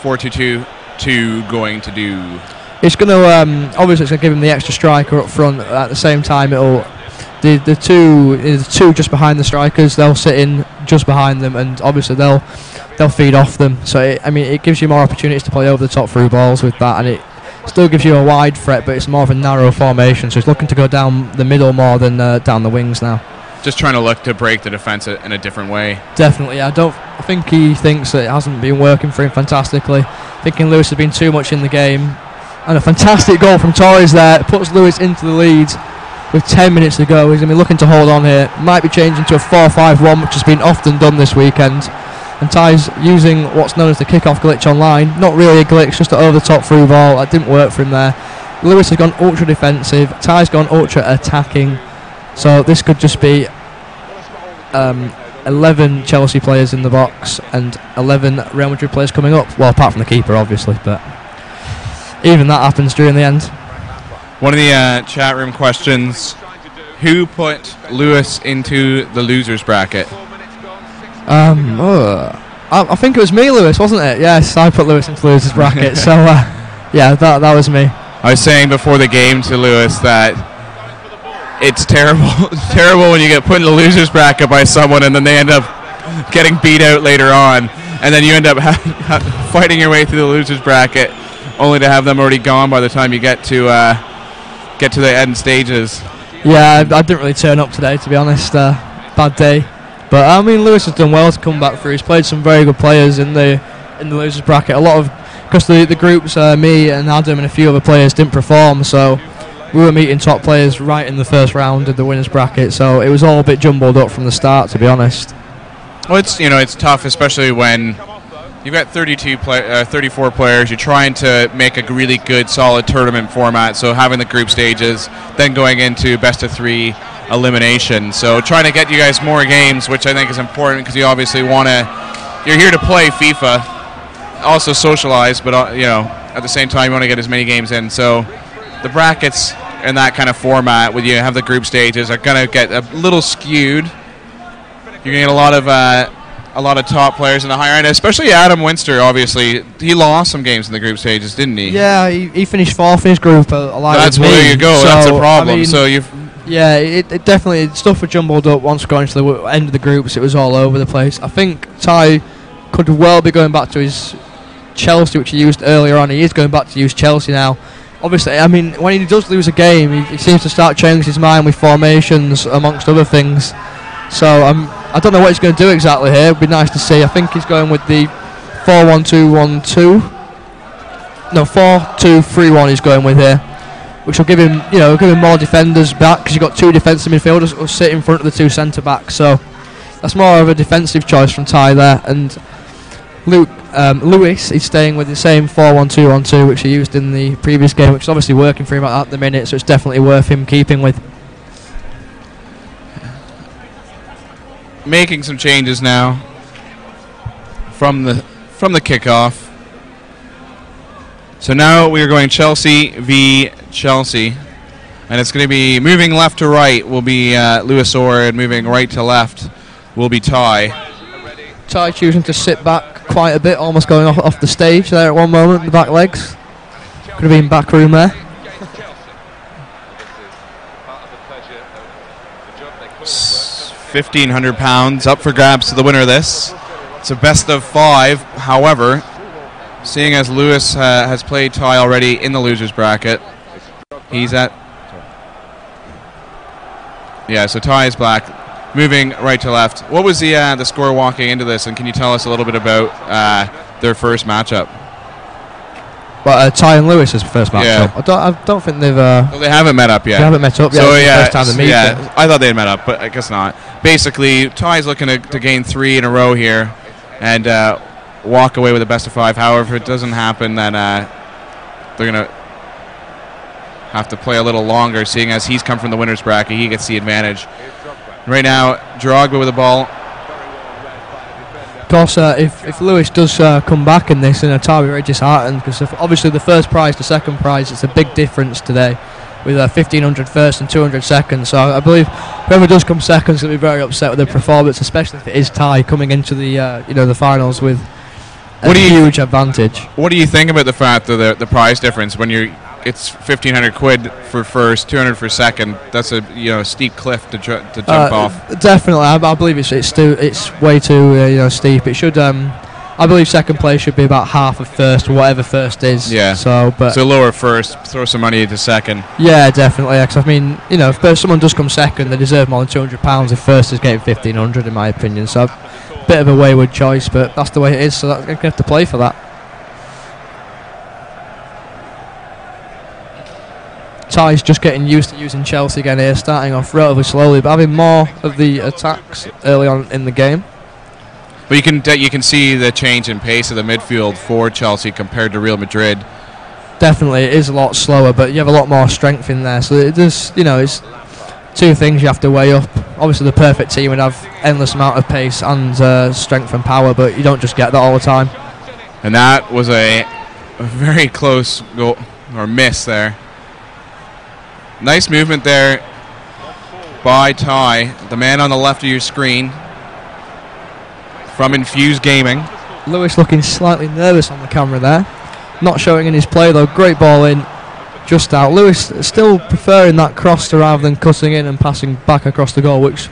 4-2-2 going to do? It's going to obviously it's going to give him the extra striker up front. At the same time, it'll the two just behind the strikers. They'll sit in just behind them, and obviously they'll feed off them. So it gives you more opportunities to play over the top through balls with that, and it still gives you a wide threat, but it's more of a narrow formation. So he's looking to go down the middle more than down the wings now. Just trying to look to break the defence in a different way. Definitely, I think he thinks that it hasn't been working for him fantastically. Thinking Lewis has been too much in the game. And a fantastic goal from Torres there. It puts Lewis into the lead with 10 minutes to go. He's going to be looking to hold on here. Might be changing to a 4-5-1, which has been often done this weekend. And Ty's using what's known as the kick-off glitch online. Not really a glitch, just an over-the-top through ball. That didn't work for him there. Lewis has gone ultra-defensive. Ty's gone ultra-attacking. So this could just be 11 Chelsea players in the box and 11 Real Madrid players coming up. Well, apart from the keeper, obviously, but even that happens during the end. One of the chat room questions: who put Lewis into the losers bracket? I think it was me, Lewis, wasn't it? Yes, I put Lewis into the losers bracket. So yeah, that was me. I was saying before the game to Lewis that it's terrible when you get put in the losers bracket by someone and then they end up getting beat out later on, and then you end up fighting your way through the losers bracket only to have them already gone by the time you get to the end stages. Yeah, I didn't really turn up today, to be honest. Bad day, but I mean Lewis has done well to come back through. He's played some very good players in the losers bracket. A lot of because the groups, me and Adam and a few other players didn't perform, so we were meeting top players right in the first round of the winners bracket. So it was all a bit jumbled up from the start, to be honest. Well, it's tough, especially when you've got 34 players. You're trying to make a really good, solid tournament format. So having the group stages, then going into best of 3 elimination. So trying to get you guys more games, which I think is important because you obviously you're here to play FIFA, also socialize, but at the same time you want to get as many games in. So the brackets in that kind of format, when you have the group stages, are going to get a little skewed. You're going to get a lot of top players in the higher end, especially Adam Winster. Obviously, he lost some games in the group stages, didn't he? Yeah, he finished 4th in his group. That's where there you go. So, that's a problem. It definitely stuff was jumbled up once we got into the end of the groups. It was all over the place. I think Ty could well be going back to his Chelsea, which he used earlier on. He is going back to use Chelsea now. Obviously, I mean, when he does lose a game, he seems to start changing his mind with formations, amongst other things. So I don't know what he's going to do exactly here. It'd be nice to see. I think he's going with the 4-1-2-1-2. No, 4-2-3-1 he's going with here, which will give him more defenders back, because you've got 2 defensive midfielders who sit in front of the 2 centre backs. So that's more of a defensive choice from Ty there. And Lewis is staying with the same 4-1-2-1-2 which he used in the previous game, which is obviously working for him at the minute. So it's definitely worth him keeping with. Making some changes now from the kickoff. So now we are going Chelsea v Chelsea, and it's going to be moving left to right will be LewisOrr, and moving right to left will be Ty. Ty choosing to sit back quite a bit, almost going off the stage there at one moment. The back legs could have been back room there. £1,500 up for grabs to the winner of this. It's a best of 5. However, seeing as Lewis has played Ty already in the losers bracket, he's at... Yeah, so Ty is black, moving right to left. What was the score walking into this, and can you tell us a little bit about their first matchup? But Ty and Lewis's first matchup. Yeah. I don't think they've. Well, they haven't met up yet. They haven't met up yet. So first time to meet them. I thought they had met up, but I guess not. Basically, Ty's looking to gain 3 in a row here, and walk away with a best of 5. However, if it doesn't happen, then they're gonna have to play a little longer, seeing as he's come from the winners bracket. He gets the advantage. Right now, Drogba with the ball. Of course, if Lewis does come back in this, then Ty will be very disheartened, because obviously the first prize to second prize, it's a big difference today, with 1,500 first and 200 second. So I believe whoever does come second is going to be very upset with their performance, especially if it is Ty coming into the the finals with a huge advantage. What do you think about the fact that the prize difference when it's 1,500 quid for first, 200 for second? That's a steep cliff to jump off. Definitely, I believe it's way too steep. It should. I believe second place should be about half of first, or whatever first is. Yeah. So lower first, throw some money into second. Yeah, definitely. Because I mean, if someone does come second, they deserve more than £200. If first is getting 1,500, in my opinion. So, a bit of a wayward choice, but that's the way it is. So I'm gonna have to play for that. Ty's just getting used to using Chelsea again here, starting off relatively slowly, but having more of the attacks early on in the game. But you can see the change in pace of the midfield for Chelsea compared to Real Madrid. Definitely, it is a lot slower, but you have a lot more strength in there. So it does, it's two things you have to weigh up. Obviously, the perfect team would have endless amount of pace and strength and power, but you don't just get that all the time. And that was a very close goal or miss there. Nice movement there by Ty, the man on the left of your screen. From Infused Gaming. Lewis looking slightly nervous on the camera there. Not showing in his play though. Great ball in, just out. Lewis still preferring that cross to rather than cutting in and passing back across the goal, which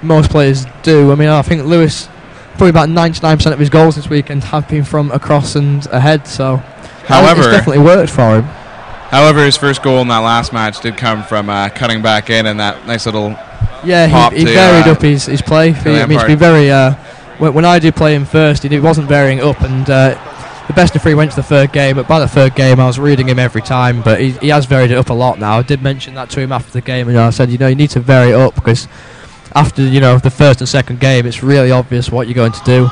most players do. I mean, I think Lewis, probably about 99% of his goals this weekend have been from across and ahead. So, however, it's definitely worked for him. However, his first goal in that last match did come from cutting back in and that nice little pop he varied up his play. He's been very. When I did play him first, he wasn't varying up, and the best of three went to the third game. But by the third game, I was reading him every time. But he has varied it up a lot now. I did mention that to him after the game, and I said, you need to vary it up because after the first and second game, it's really obvious what you're going to do.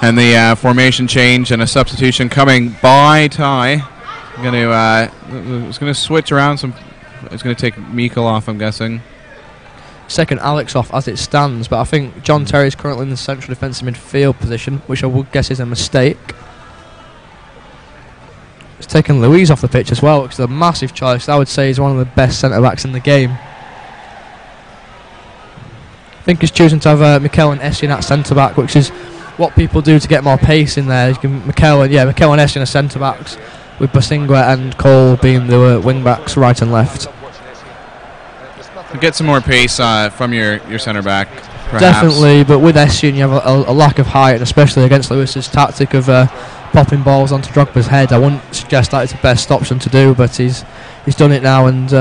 And the formation change and a substitution coming by Ty. It's going to switch around some. It's going to take Mikel off, I'm guessing. Second Alex off as it stands, but I think John Terry is currently in the central defensive midfield position, which I would guess is a mistake. It's taken Louise off the pitch as well, which is a massive choice. I would say he's one of the best centre backs in the game. I think he's choosing to have Mikel and Essien at centre back, which is what people do to get more pace in there. Mikel and Essien are centre backs, with Bosingwa and Cole being the wing backs right and left. Get some more pace from your centre back, perhaps. Definitely, but with Essien you have a lack of height, and especially against Lewis's tactic of popping balls onto Drogba's head. I wouldn't suggest that it's the best option to do, but he's done it now, and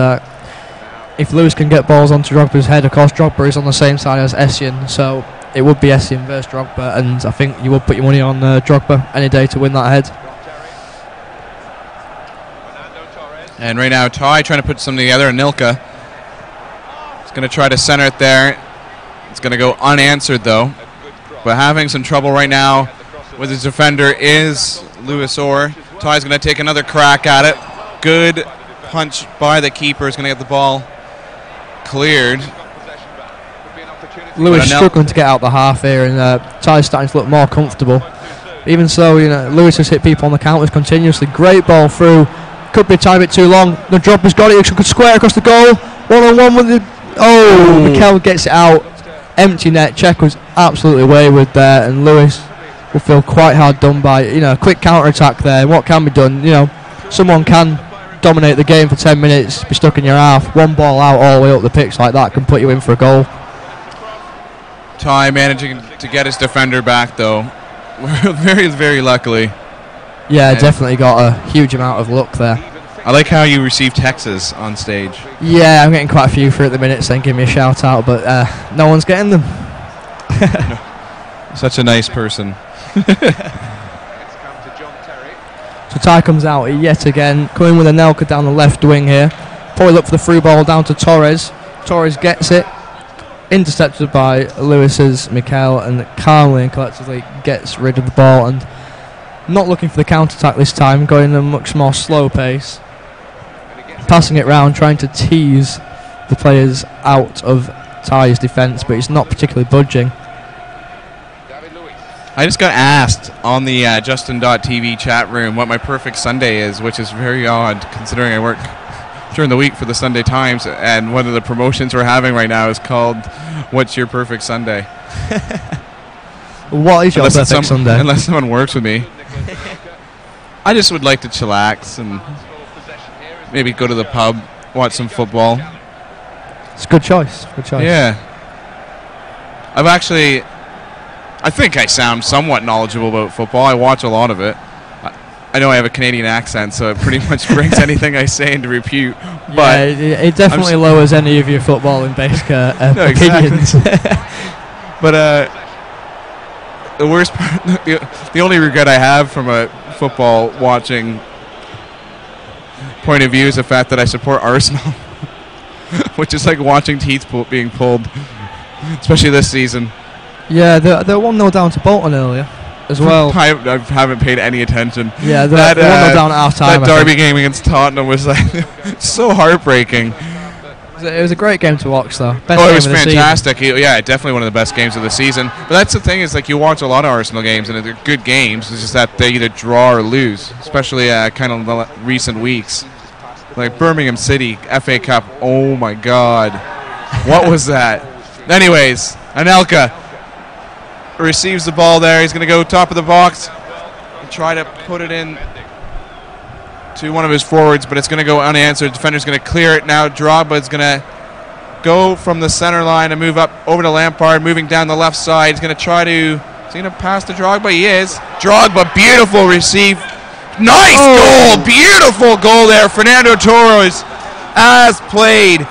if Lewis can get balls onto Drogba's head, of course Drogba is on the same side as Essien, so it would be Essien versus Drogba, and I think you would put your money on Drogba any day to win that head. And right now Ty trying to put something together, and Nilka going to try to center it there. It's going to go unanswered though, but having some trouble right now with his defender is LewisOrr. Ty's going to take another crack at it. Good punch by the keeper. Is going to get the ball cleared. Lewis struggling to get out the half here, and Ty's starting to look more comfortable. Even so, Lewis has hit people on the counters continuously. Great ball through. Could be a tiny bit too long. The Drogba's got it. He could square across the goal. 1-on-1 with the. Mikel gets it out. Empty net. Czech was absolutely wayward there, and Lewis will feel quite hard done by. A quick counter attack there. What can be done? Someone can dominate the game for 10 minutes, be stuck in your half. One ball out all the way up the pitch like that can put you in for a goal. Ty managing to get his defender back though, very, very luckily. Yeah, definitely got a huge amount of luck there. I like how you receive texts on stage. Yeah, I'm getting quite a few for at the minute saying give me a shout out, but no one's getting them. Such a nice person. So Ty comes out yet again, coming with a Nelka down the left wing here. Probably look for the through ball down to Torres. Torres gets it, intercepted by Lewis's Mikel, and calmly and collectively gets rid of the ball, and not looking for the counter attack this time, going at a much more slow pace. Passing it round, trying to tease the players out of Ty's defence, but he's not particularly budging. I just got asked on the Justin.tv chat room what my perfect Sunday is, which is very odd considering I work during the week for the Sunday Times, and one of the promotions we're having right now is called What's Your Perfect Sunday? What is your perfect Sunday? Unless someone works with me. I just would like to chillax and maybe go to the pub, watch some football. It's a good choice. Good choice. Yeah. I think I sound somewhat knowledgeable about football. I watch a lot of it. I know I have a Canadian accent, so it pretty much brings anything I say into repute. But yeah, it definitely lowers any of your footballing based opinions. But the worst part, the only regret I have from a football watching point of view is the fact that I support Arsenal, which is like watching teeth being pulled, especially this season. Yeah, they're 1-0 down to Bolton earlier as well. I haven't paid any attention. Yeah, they're 1-0 down at half time. That derby game against Tottenham was like so heartbreaking. It was a great game to watch, though. It was fantastic. Yeah, definitely one of the best games of the season. But that's the thing, is like you watch a lot of Arsenal games and they're good games. It's just that they either draw or lose, especially kind of the recent weeks. Like Birmingham City, FA Cup. Oh my God, what was that? Anyways, Anelka receives the ball there. He's going to go top of the box and try to put it in to one of his forwards, but it's going to go unanswered. Defender's going to clear it now. Drogba's going to go from the center line and move up over to Lampard, moving down the left side. He's going to try to... Is he going to pass to Drogba? He is. Drogba, beautiful receive. Nice goal! Beautiful goal there. Fernando Torres, as played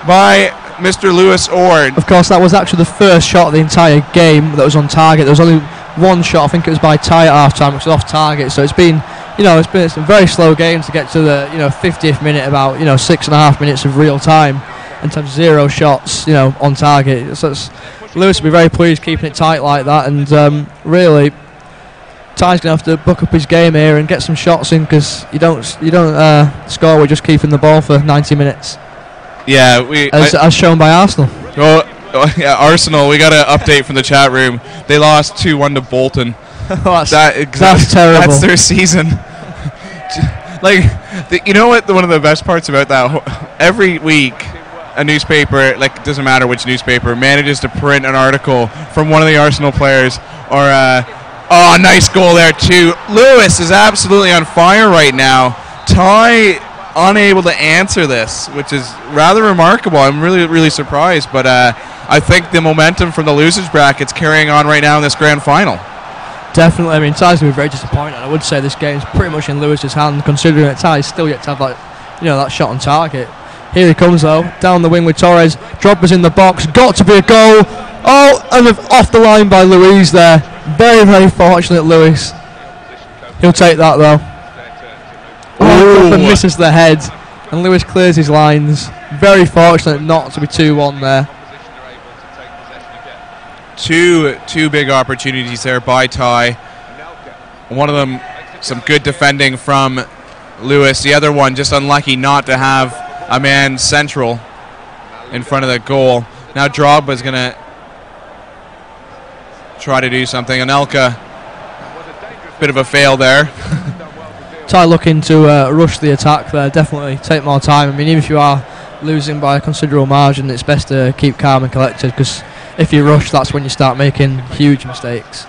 by Mr. LewisOrr. Of course, that was actually the first shot of the entire game that was on target. There was only one shot, I think it was by Ty at half time, which was off target. So it's been a very slow game to get to the 50th minute, about 6.5 minutes of real time, and to have 0 shots on target. So Lewis will be very pleased keeping it tight like that, and really Ty's gonna have to buck up his game here and get some shots in, because you don't score with just keeping the ball for 90 minutes. Yeah, as shown by Arsenal. Yeah, Arsenal. We got an update from the chat room. They lost 2-1 to Bolton. That's terrible. That's their season. You know what? One of the best parts about that, every week, a newspaper, like, doesn't matter which newspaper, manages to print an article from one of the Arsenal players, or nice goal there too. Lewis is absolutely on fire right now. Ty unable to answer this, which is rather remarkable. I'm really, really surprised, but I think the momentum from the losers bracket's carrying on right now in this grand final. Definitely. I mean, Ty's going to be very disappointed. I would say this game's pretty much in Lewis's hand, considering that Ty's still yet to have that shot on target. Here he comes though, down the wing with Torres. Drogba's in the box, got to be a goal. Oh, and off the line by Luis there. Very, very fortunate, Lewis. He'll take that though. Drogba misses the head, and Lewis clears his lines. Very fortunate not to be 2-1 there. Two big opportunities there by Ty. One of them, some good defending from Lewis. The other one, just unlucky not to have a man central in front of the goal. Now Drogba's going to try to do something. Anelka, bit of a fail there. Ty looking to rush the attack there. Definitely take more time. I mean, even if you are losing by a considerable margin, it's best to keep calm and collected, because if you rush, that's when you start making huge mistakes.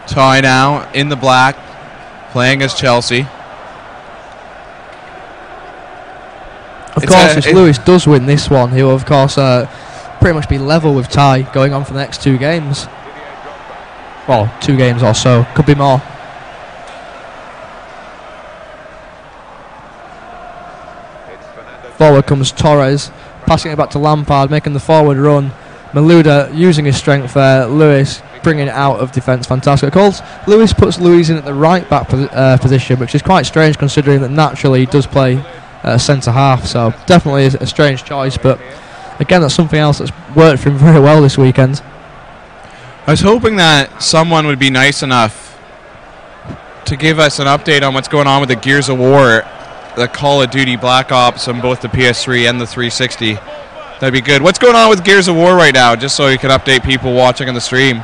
Ty now in the black, playing as Chelsea. Of course, if Lewis does win this one, he will, of course, pretty much be level with Ty going on for the next 2 games. Well, 2 games or so. Could be more. Forward comes Torres, passing it back to Lampard, making the forward run. Malouda using his strength there. Lewis bringing it out of defence. Fantastic. Of course, Lewis puts Louise in at the right back position, which is quite strange considering that naturally he does play centre half. So definitely is a strange choice, but again, that's something else that's worked for him very well this weekend. I was hoping that someone would be nice enough to give us an update on what's going on with the Gears of War, the Call of Duty Black Ops on both the PS3 and the 360. That'd be good. What's going on with Gears of War right now, just so you can update people watching on the stream?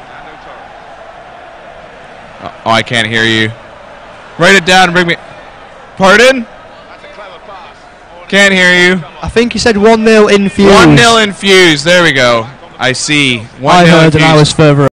Oh, I can't hear you. Write it down and bring me... Pardon? Can't hear you. I think you said 1-0 infused. 1-0 infused. There we go. I see. 1-0 I heard infused. and I was further